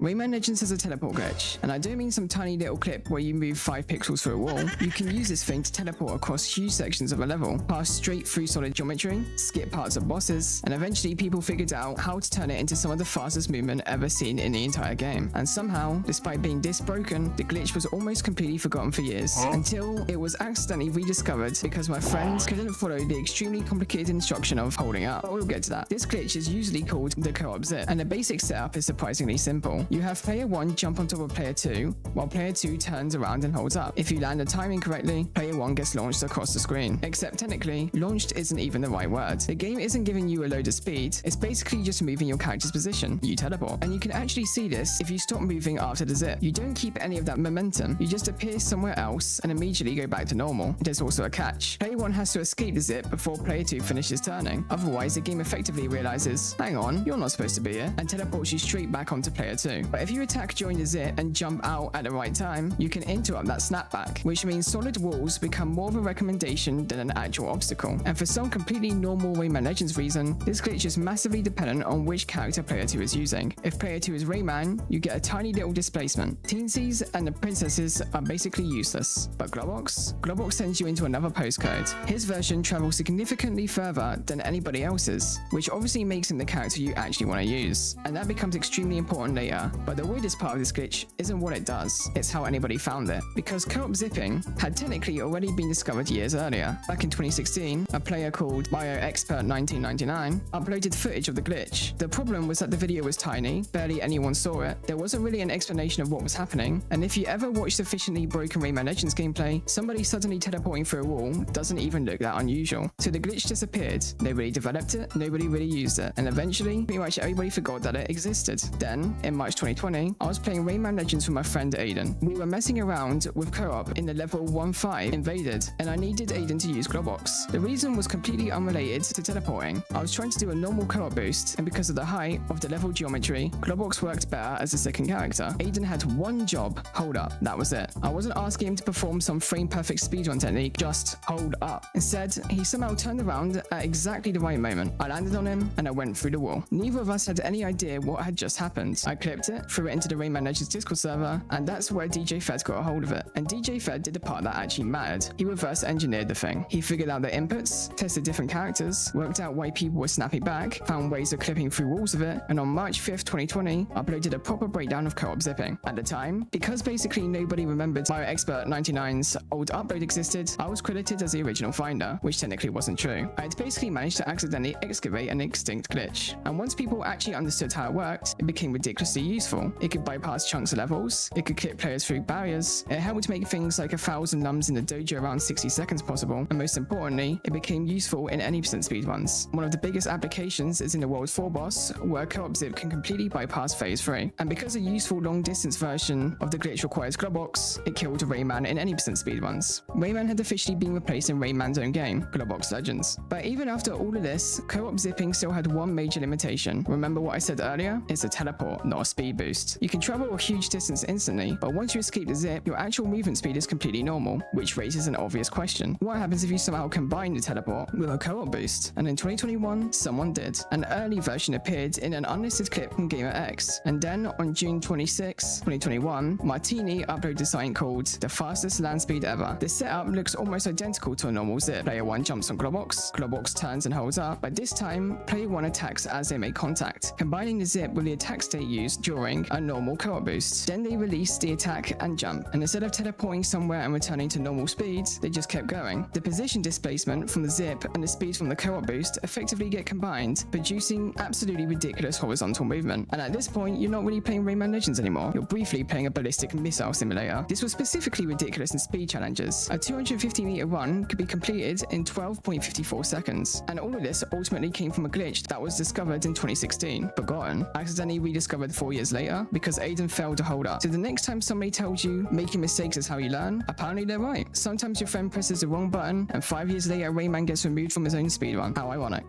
Rayman Legends has a teleport glitch, and I don't mean some tiny little clip where you move 5 pixels through a wall. You can use this thing to teleport across huge sections of a level, pass straight through solid geometry, skip parts of bosses, and eventually people figured out how to turn it into some of the fastest movement ever seen in the entire game. And somehow, despite being this broken, the glitch was almost completely forgotten for years, until it was accidentally rediscovered because my friends couldn't follow the extremely complicated instruction of holding up. But we'll get to that. This glitch is usually called the co-op zip, and the basic setup is surprisingly simple. You have player 1 jump on top of player 2, while player 2 turns around and holds up. If you land the timing correctly, player 1 gets launched across the screen. Except technically, launched isn't even the right word. The game isn't giving you a load of speed, it's basically just moving your character's position. You teleport. And you can actually see this if you stop moving after the zip. You don't keep any of that momentum, you just appear somewhere else and immediately go back to normal. There's also a catch. Player 1 has to escape the zip before player 2 finishes turning. Otherwise, the game effectively realizes, hang on, you're not supposed to be here, and teleports you straight back onto player 2. But if you attack during the zip and jump out at the right time, you can interrupt that snapback, which means solid walls become more of a recommendation than an actual obstacle. And for some completely normal Rayman Legends reason, this glitch is massively dependent on which character player 2 is using. If player 2 is Rayman, you get a tiny little displacement. Teensies and the princesses are basically useless. But Globox sends you into another postcode. His version travels significantly further than anybody else's, which obviously makes him the character you actually want to use. And that becomes extremely important later. But the weirdest part of this glitch isn't what it does, it's how anybody found it. Because co-op zipping had technically already been discovered years earlier. Back in 2016, a player called BioExpert1999 uploaded footage of the glitch. The problem was that the video was tiny, barely anyone saw it, there wasn't really an explanation of what was happening, and if you ever watch sufficiently broken Rayman Legends gameplay, somebody suddenly teleporting through a wall doesn't even look that unusual. So the glitch disappeared, nobody developed it, nobody really used it, and eventually, pretty much everybody forgot that it existed. Then, in March 2020, I was playing Rayman Legends with my friend Aiden. We were messing around with co-op in the level 1-5 invaded, and I needed Aiden to use Globox. The reason was completely unrelated to teleporting. I was trying to do a normal co-op boost, and because of the height of the level geometry, Globox worked better as a second character. Aiden had one job, hold up, that was it. I wasn't asking him to perform some frame-perfect speedrun technique, just hold up. Instead, he somehow turned around at exactly the right moment. I landed on him, and I went through the wall. Neither of us had any idea what had just happened. I clipped it, threw it into the Rayman Legends Discord server, and that's where DJ Fed got a hold of it. And DJ Fed did the part that actually mattered. He reverse engineered the thing. He figured out the inputs, tested different characters, worked out why people were snapping back, found ways of clipping through walls of it, and on March 5th, 2020, uploaded a proper breakdown of co-op zipping. At the time, because basically nobody remembered BioExpert99's old upload existed, I was credited as the original finder, which technically wasn't true. I had basically managed to accidentally excavate an extinct glitch. And once people actually understood how it worked, it became ridiculously useful. It could bypass chunks of levels, it could clip players through barriers, it helped make things like 1,000 Lums in the Dojo around 60 seconds possible, and most importantly, it became useful in any percent speedruns. One of the biggest applications is in the World 4 boss, where co-op zip can completely bypass phase 3. And because a useful long distance version of the glitch requires Globox, it killed Rayman in any percent speedruns. Rayman had officially been replaced in Rayman's own game, Globox Legends. But even after all of this, co-op zipping still had one major limitation. Remember what I said earlier? It's a teleport, not a speed boost. You can travel a huge distance instantly, but once you escape the zip, your actual movement speed is completely normal, which raises an obvious question. What happens if you somehow combine the teleport with a co-op boost? And in 2021, someone did. An early version appeared in an unlisted clip from GamerX. And then on June 26, 2021, Martini uploaded something called the fastest land speed ever. The setup looks almost identical to a normal zip. Player 1 jumps on Globox, Globox turns and holds up, but this time, player 1 attacks as they make contact, combining the zip with the attack state used during a normal co-op boost. Then they release the attack and jump, and instead of teleporting somewhere and returning to normal speeds, they just kept going. The position displacement from the zip and the speed from the co-op boost effectively get combined, producing absolutely ridiculous horizontal movement. And at this point, you're not really playing Rayman Legends anymore, you're briefly playing a ballistic missile simulator. This was specifically ridiculous in speed challenges. A 250-meter run could be completed in 12.54 seconds, and all of this ultimately came from a glitch that was discovered in 2016, forgotten, accidentally rediscovered 4 years later because Aiden failed to hold up. So the next time somebody tells you making mistakes is how you learn, apparently they're right. Sometimes your friend presses the wrong button, and 5 years later Rayman gets removed from his own speedrun. How ironic.